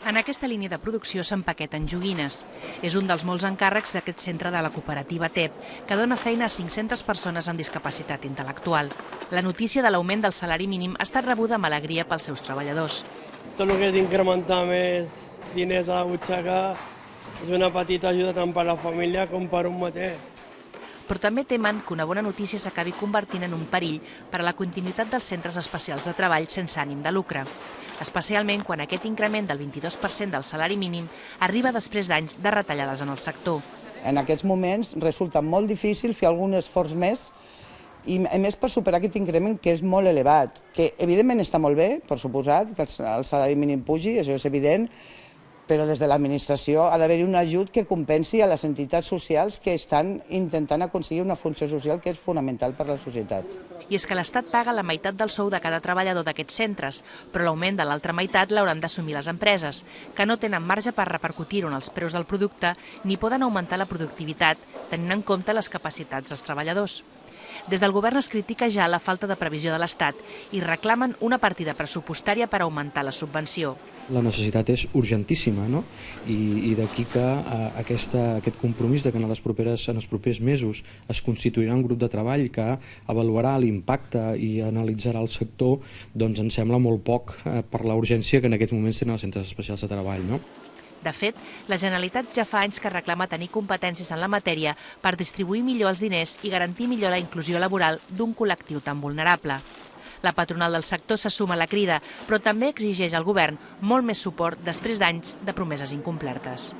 En aquesta línia de producció s'empaqueten joguines. És un dels molts encàrrecs d'aquest centre de la cooperativa TEP, que dona feina a 500 persones amb discapacitat intel·lectual. La notícia de l'augment del salari mínim ha estat rebuda amb alegria pels seus treballadors. Tot el que és d'incrementar més diners a la butxaca és una petita ajuda tant per a la família com per un mateix. Però també temen que una bona notícia s'acabi convertint en un perill per a la continuïtat dels centres especials de treball sense ànim de lucre, especialment quan aquest increment del 22% del salari mínim arriba després d'anys de retallades en el sector. En aquests moments resulta molt difícil fer algun esforç més i a més per superar aquest increment que és molt elevat, que evidentment està molt bé, per suposat, que el salari mínim pugi, això és evident, però des de l'administració ha d'haver-hi un ajut que compensi a les entitats socials que estan intentant aconseguir una funció social que és fonamental per a la societat. I és que l'Estat paga la meitat del sou de cada treballador d'aquests centres, però l'augment de l'altra meitat l'hauran d'assumir les empreses, que no tenen marge per repercutir-ho en els preus del producte ni poden augmentar la productivitat, tenint en compte les capacitats dels treballadors. Des del govern es critica ja la falta de previsió de l'Estat i reclamen una partida pressupostària per augmentar la subvenció. La necessitat és urgentíssima, no? I d'aquí que aquest compromís de que en els propers mesos es constituirà un grup de treball que avaluarà l'impacte i analitzarà el sector, doncs ens sembla molt poc per la urgència que en aquests moments tenen els centres especials de treball, no? De fet, la Generalitat ja fa anys que reclama tenir competències en la matèria per distribuir millor els diners i garantir millor la inclusió laboral d'un col·lectiu tan vulnerable. La patronal del sector se suma a la crida, però també exigeix al govern molt més suport després d'anys de promeses incomplertes.